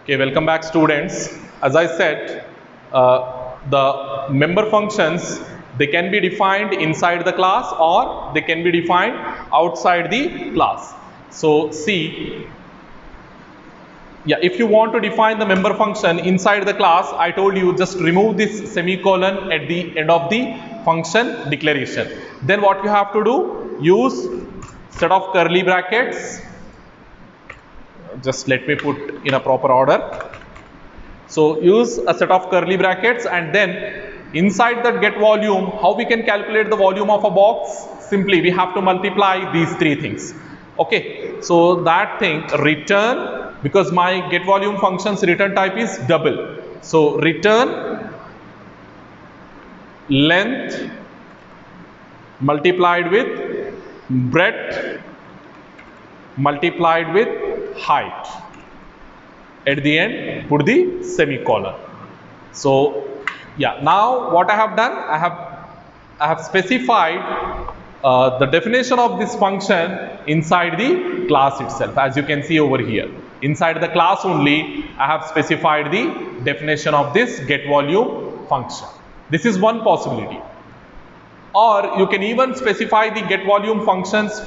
Okay, welcome back students. As I said, the member functions, they can be defined inside the class or they can be defined outside the class. So see, if you want to define the member function inside the class, I told you just remove this semicolon at the end of the function declaration. Then what you have to do, use set of curly brackets. Just let me put in a proper order. So use a set of curly brackets, and then inside that get volume, how we can calculate the volume of a box? Simply we have to multiply these three things. Okay, so that thing return, because my get volume function's return type is double. So return length multiplied with breadth multiplied with height. At the end, put the semicolon. So now what I have done, I have specified the definition of this function inside the class itself. As you can see over here, inside the class only I have specified the definition of this get volume function. This is one possibility. Or you can even specify the get volume functions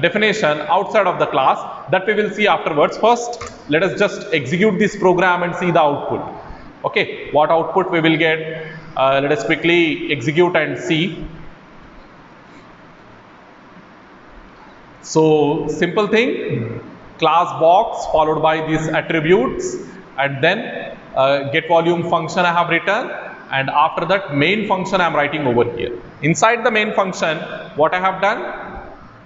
definition outside of the class, that we will see afterwards. First, let us just execute this program and see the output. Okay, what output we will get? Let us quickly execute and see. So simple thing, class box followed by these attributes, and then get volume function I have written, and after that main function I am writing over here. Inside the main function, what I have done,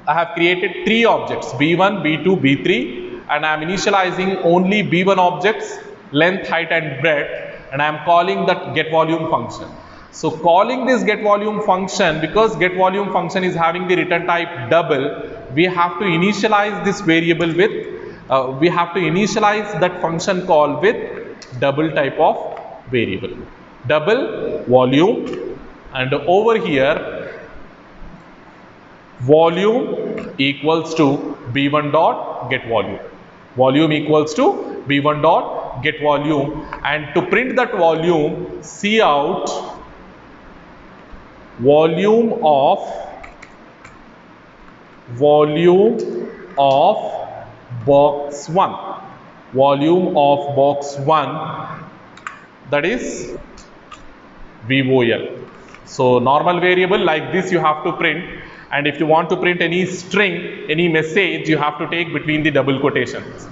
I have created three objects, b1, b2, b3, and I am initializing only b1 objects, length, height and breadth, and I am calling that get volume function. So calling this get volume function, because get volume function is having the return type double, we have to initialize this variable with, we have to initialize that function call with double type of variable, double volume, and over here volume equals to b1 dot get volume, volume equals to b1 dot get volume, and to print that volume, see out volume of box 1, volume of box 1, that is VOL. So normal variable like this you have to print, and if you want to print any string, any message, you have to take between the double quotations.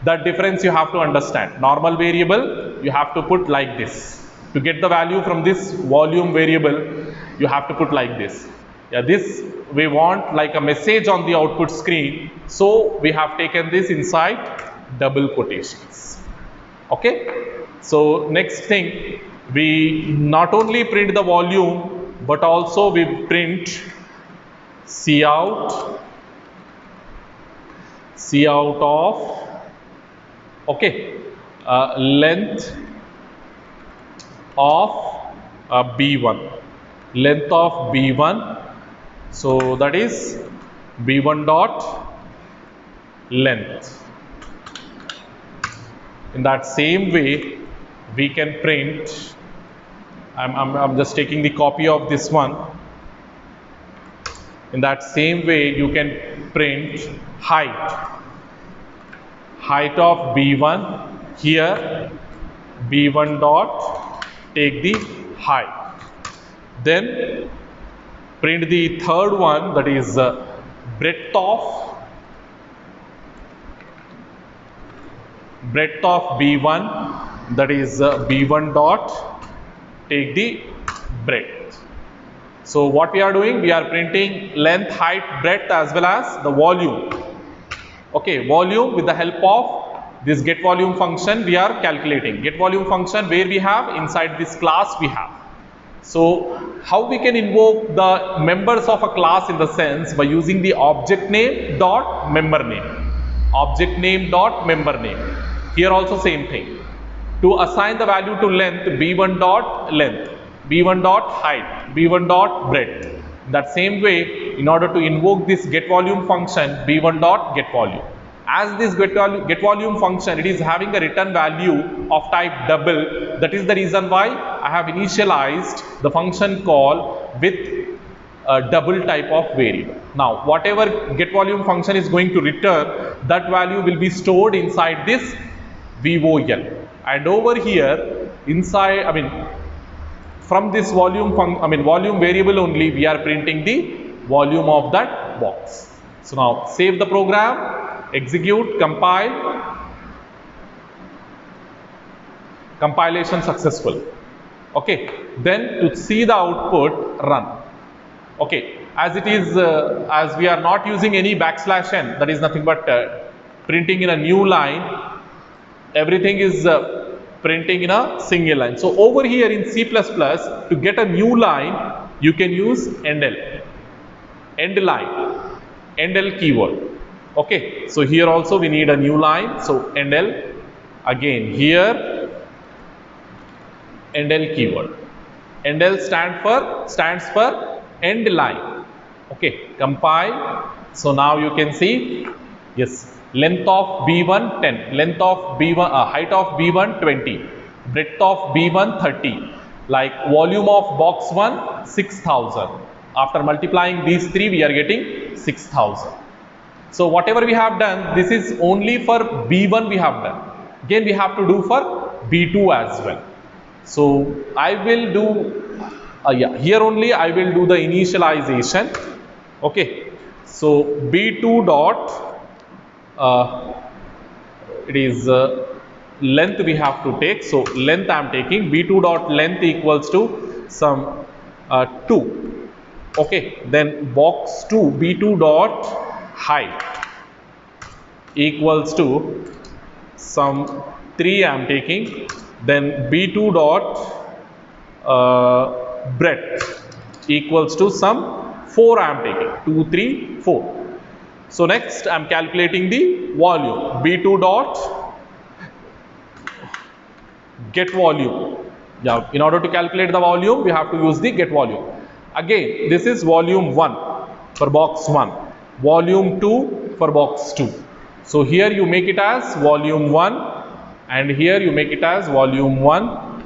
That difference you have to understand. Normal variable you have to put like this. To get the value from this volume variable, you have to put like this. This we want like a message on the output screen, so we have taken this inside double quotations. Okay, so next thing, we not only print the volume but also we print cout of length of b1, length of b1, so that is b1 dot length. In that same way we can print, I'm just taking the copy of this one. In that same way you can print height of b1, here b1 dot take the height. Then print the third one, that is breadth of b1, that is b1 dot take the breadth. So what we are doing, we are printing length, height, breadth as well as the volume. Okay, volume with the help of this get volume function we are calculating. Get volume function where we have inside this class we have. So how we can invoke the members of a class in the sense by using the object name dot member name. Object name dot member name. Here also same thing. To assign the value to length, b1 dot length, b1 dot height, b1 dot breadth. That same way, in order to invoke this get volume function, b1 dot get volume. As this get volume function, it is having a return value of type double. That is the reason why I have initialized the function call with a double type of variable. Now, whatever get volume function is going to return, that value will be stored inside this VOL. And over here, inside, from this volume volume variable only, we are printing the volume of that box. So now save the program, execute, compile, compilation successful. Okay, then to see the output, run. Okay, as it is, as we are not using any \n, that is nothing but printing in a new line, everything is printing in a single line. So over here in C++, to get a new line, you can use endl, end line, endl keyword. Okay, so here also we need a new line. So endl, again here endl keyword. Endl stands for end line. Okay, compile. So now you can see, yes, length of B1 10, length of B1, height of B1 20, breadth of B1 30, like volume of box 1 6000. After multiplying these three, we are getting 6000. So whatever we have done, this is only for B1 we have done. Again we have to do for B2 as well. So I will do, here only I will do the initialization. Okay, so B2 dot, it is length we have to take. So length I am taking, B2 dot length equals to some 2. Okay, then box 2, B2 dot height equals to some 3 I am taking. Then B2 dot breadth equals to some 4 I am taking, 2, 3, 4. So next I am calculating the volume, B2 dot get volume. Yeah, in order to calculate the volume, we have to use the get volume. Again, this is volume 1 for box 1, volume 2 for box 2. So here you make it as volume 1 and here you make it as volume 1,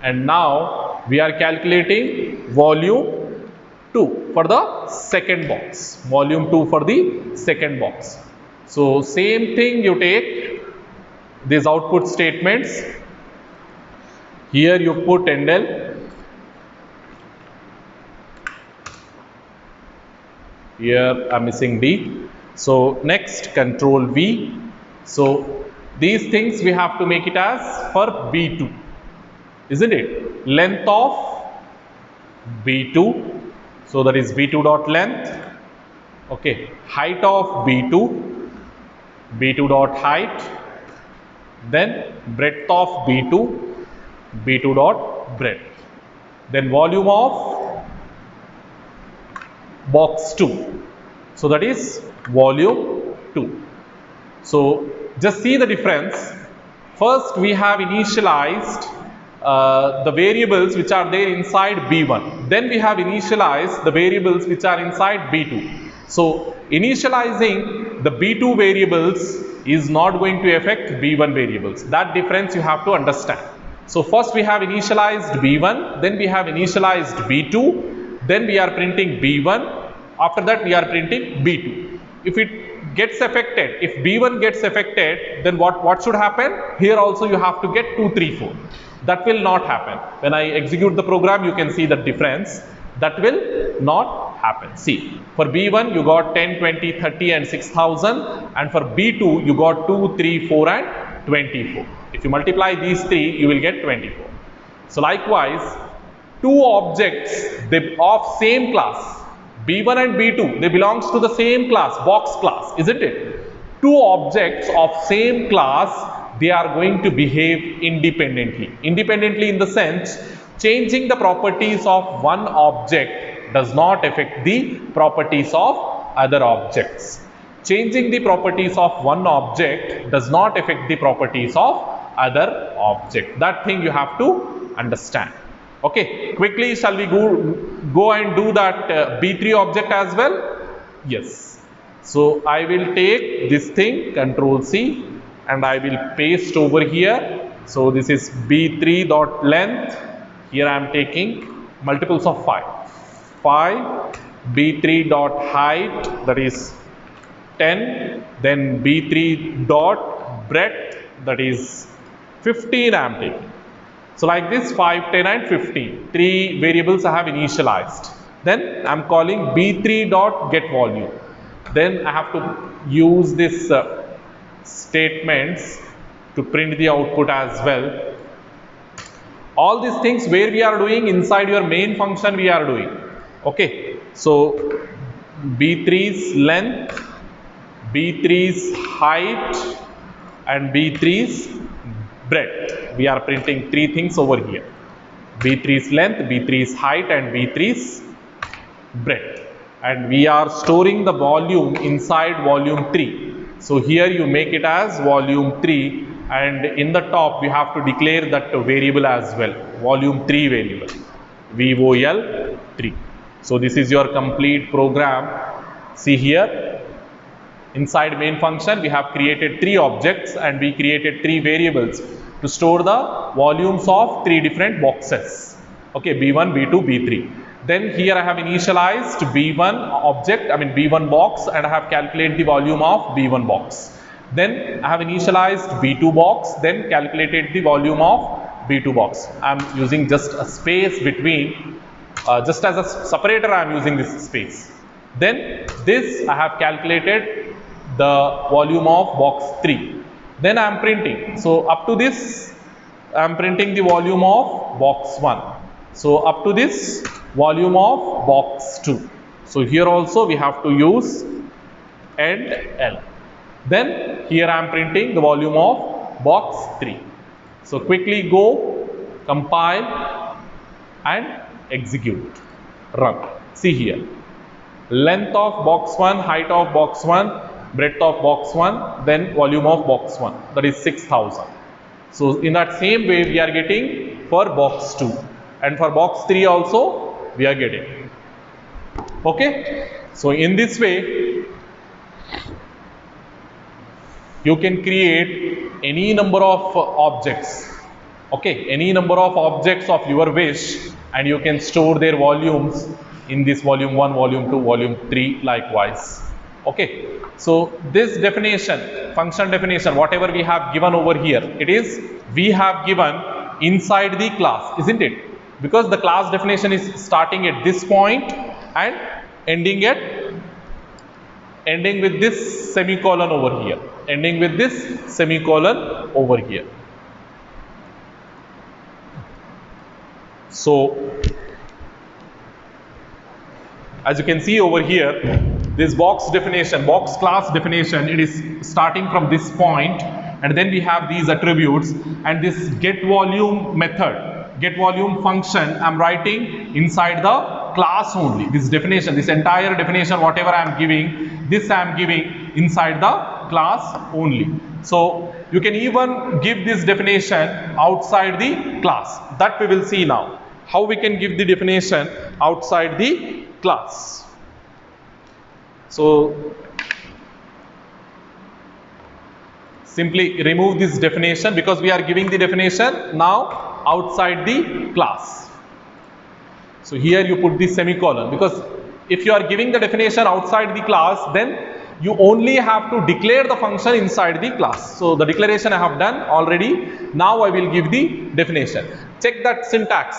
and now we are calculating volume 2 for the second box, volume 2 for the second box. So same thing, you take these output statements. Here you put endl, here I am missing D. So next control V. So these things we have to make it as for B2, isn't it? Length of B2, so that is B2 dot length. Okay, height of B2, B2 dot height. Then breadth of B2, B2 dot breadth. Then volume of box 2, so that is volume 2. So just see the difference. First we have initialized the variables which are there inside B1. Then we have initialized the variables which are inside B2. So initializing the B2 variables is not going to affect B1 variables. That difference you have to understand. So first we have initialized B1, then we have initialized B2, then we are printing B1, after that we are printing B2. If it gets affected, if B1 gets affected, then what should happen? Here also you have to get 2, 3, 4. That will not happen. When I execute the program, you can see the difference. That will not happen. See, for B1 you got 10, 20, 30 and 6000, and for B2 you got 2, 3, 4 and 24. If you multiply these three, you will get 24. So likewise, two objects of same class, B1 and B2, they belongs to the same class, box class, isn't it? Two objects of same class, they are going to behave independently. Independently in the sense, changing the properties of one object does not affect the properties of other objects. Changing the properties of one object does not affect the properties of other object. That thing you have to understand. Okay, quickly shall we go and do that B3 object as well? Yes. So I will take this thing, Control C, and I will paste over here. So this is B3 dot length. Here I am taking multiples of 5. 5, B3 dot height, that is 10, then B3 dot breadth, that is 15 I am taking. So like this, 5, 10 and 15. 3 variables I have initialized. Then I am calling B3 dot get volume. Then I have to use this statements to print the output as well. All these things where we are doing inside your main function we are doing. Okay, so B3's length, B3's height and B3's breadth. We are printing 3 things over here. B3's length, B3's height and B3's breadth. And we are storing the volume inside volume 3. So here you make it as volume 3, and in the top we have to declare that variable as well, volume 3 variable, VOL3. So this is your complete program. See here, inside main function we have created 3 objects and we created 3 variables to store the volumes of 3 different boxes. Okay, B1, B2, B3. Then here I have initialized B1 object, B1 box, and I have calculated the volume of B1 box. Then I have initialized B2 box, then calculated the volume of B2 box. I am using just a space between, just as a separator I am using this space. Then this I have calculated the volume of box 3. Then I am printing. So up to this I am printing the volume of box 1. So up to this volume of box 2. So here also we have to use end L. Then here I am printing the volume of box 3. So quickly go, compile and execute, run. See here, length of box 1, height of box 1, breadth of box 1, then volume of box 1, that is 6000. So in that same way we are getting for box 2, and for box 3 also we are getting. Okay, so in this way you can create any number of objects. Okay, any number of objects of your wish, and you can store their volumes in this volume 1, volume 2, volume 3 likewise. Okay, so this definition, function definition, whatever we have given over here, it is we have given inside the class, isn't it? Because the class definition is starting at this point and ending with this semicolon over here, ending with this semicolon over here. So as you can see over here, this box definition, box class definition, it is starting from this point, and then we have these attributes, and this get volume method, get volume function I am writing inside the class only. This definition, this entire definition, whatever I am giving, this I am giving inside the class only. So you can even give this definition outside the class. That we will see now, how we can give the definition outside the class. So simply remove this definition, because we are giving the definition now outside the class. So here you put the semicolon, because if you are giving the definition outside the class, then you only have to declare the function inside the class. So the declaration I have done already. Now I will give the definition. Check that syntax.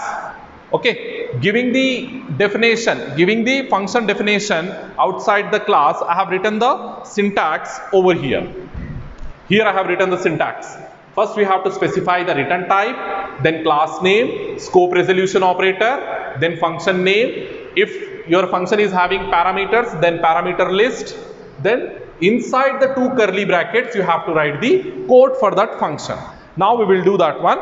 Okay, giving the definition, giving the function definition outside the class, I have written the syntax over here. Here I have written the syntax. First we have to specify the return type, then class name, scope resolution operator, then function name. If your function is having parameters, then parameter list. Then inside the 2 curly brackets you have to write the code for that function. Now we will do that one.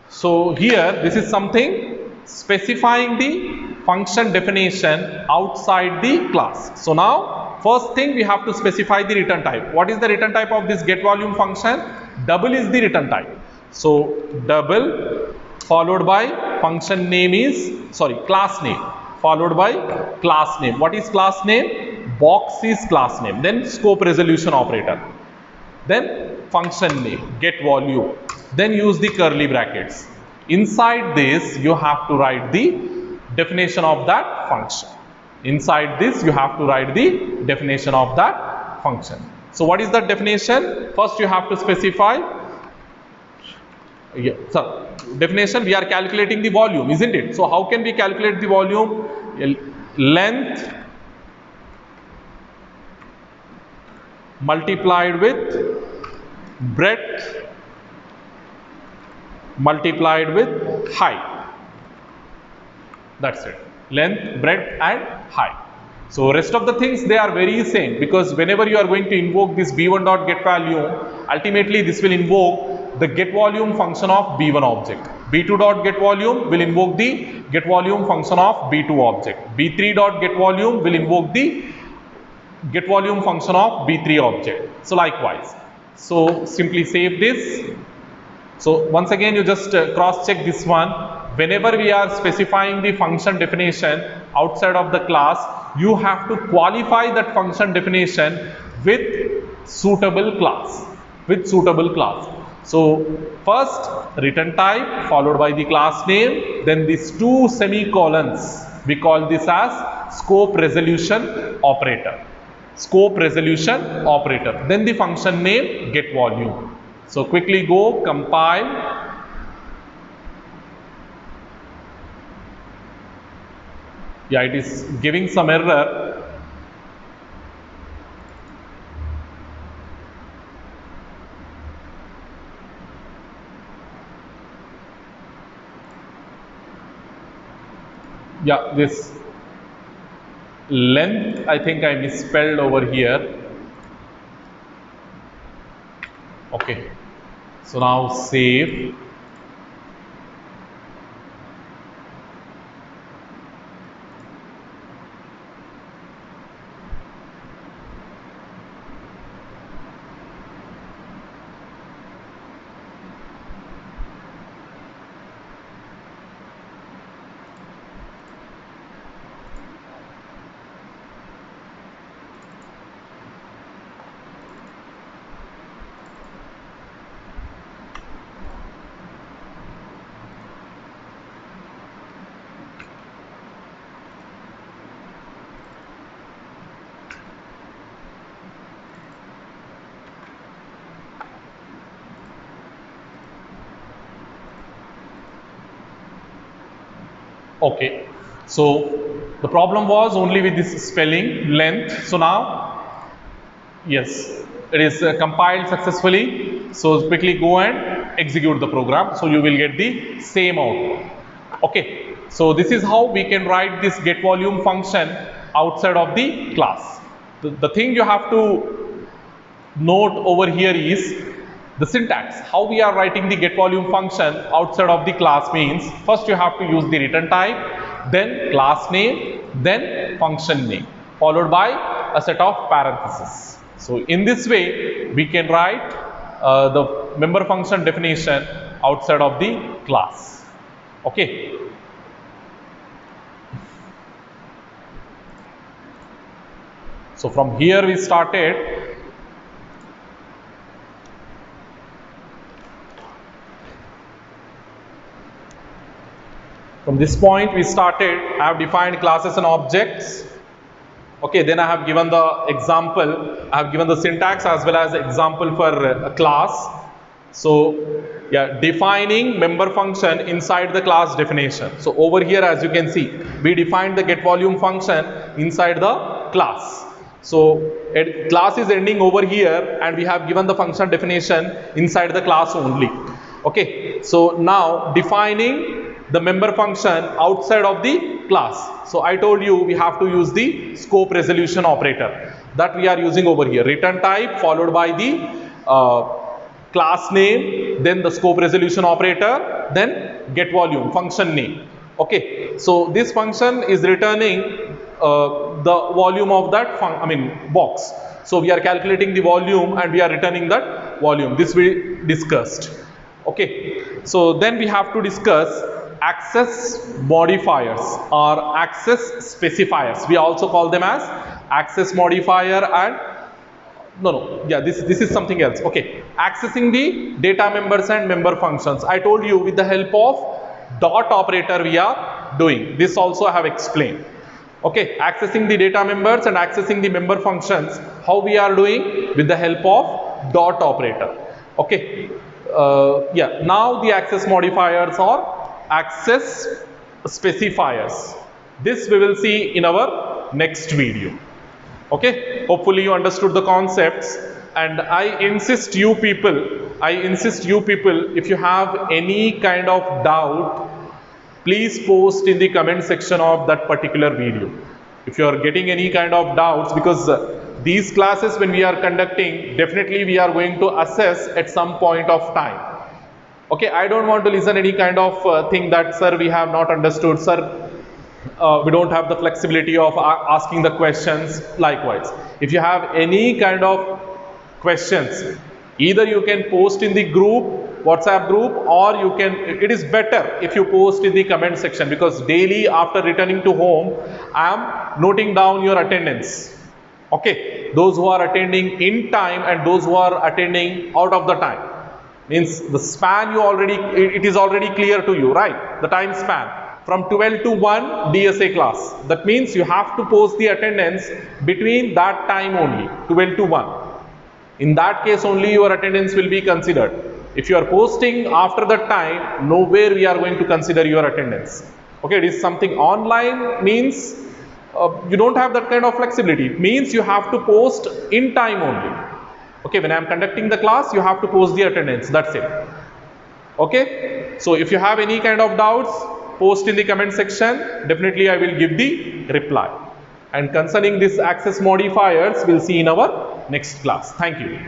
So here this is something specifying the function definition outside the class. So now first thing we have to specify the return type. What is the return type of this get volume function? Double is the return type. So double followed by function name is, class name. followed by class name. What is class name? Box is class name. Then scope resolution operator. Then function name, get volume. Then use the curly brackets. Inside this, you have to write the definition of that function. Inside this, you have to write the definition of that function. So what is the definition? First, you have to specify. Definition, we are calculating the volume, isn't it? So how can we calculate the volume? Length multiplied with breadth multiplied with height. That's it. Length, breadth and height. So rest of the things, they are very same, because whenever you are going to invoke this b1.getValue, ultimately this will invoke the getVolume function of b1 object. b2.getVolume will invoke the getVolume function of b2 object. b3.getVolume will invoke the getVolume function of b3 object. So likewise. So simply save this. So once again, you just cross check this one. Whenever we are specifying the function definition outside of the class, you have to qualify that function definition with suitable class. So first return type followed by the class name, then these two semicolons, we call this as scope resolution operator. Then the function name get volume. So quickly go compile. Yeah, it is giving some error. Yeah, this length, I think I misspelled over here. Okay, so now save. Okay, so the problem was only with this spelling length. So now, yes, it is compiled successfully. So quickly go and execute the program. So you will get the same output. Okay, so this is how we can write this get volume function outside of the class. The thing you have to note over here is the syntax. How we are writing the get volume function outside of the class means, first you have to use the return type, then class name, then function name, followed by a set of parentheses. So in this way, we can write the member function definition outside of the class. Okay. So from here we started. From this point we started, I have defined classes and objects. Okay, then I have given the example, I have given the syntax as well as example for a class. So yeah, defining member function inside the class definition. So over here, as you can see, we defined the get volume function inside the class. So class is ending over here and we have given the function definition inside the class only. Okay, so now defining the member function outside of the class. So I told you we have to use the scope resolution operator that we are using over here. Return type followed by the class name, then the scope resolution operator, then get volume function name. Okay, so this function is returning the volume of that box. So we are calculating the volume and we are returning that volume. This we discussed. Okay, so then we have to discuss access modifiers or access specifiers. We also call them as access modifier and this is something else. Okay, accessing the data members and member functions. I told you with the help of dot operator we are doing. This also I have explained. Okay, accessing the data members and accessing the member functions, how we are doing with the help of dot operator. Okay, now the access modifiers or access specifiers. This we will see in our next video. Okay, hopefully you understood the concepts, and I insist you people, if you have any kind of doubt, please post in the comment section of that particular video. If you are getting any kind of doubts, because these classes when we are conducting, definitely we are going to assess at some point of time. Okay, I don't want to listen any kind of thing that, sir, we have not understood, sir, we don't have the flexibility of asking the questions. Likewise, if you have any kind of questions, either you can post in the group, WhatsApp group, or you can, it is better if you post in the comment section, because daily after returning to home, I am noting down your attendance. Okay, those who are attending in time and those who are attending out of the time, means the span you already, it is already clear to you, right? The time span from 12 to 1 DSA class. That means you have to post the attendance between that time only, 12 to 1. In that case only your attendance will be considered. If you are posting after that time, nowhere we are going to consider your attendance. Okay, it is something online, means you don't have that kind of flexibility. It means you have to post in time only. Okay, when I am conducting the class, you have to post the attendance, that's it. Okay, so if you have any kind of doubts, post in the comment section, definitely I will give the reply. And concerning this access modifiers, we'll see in our next class. Thank you.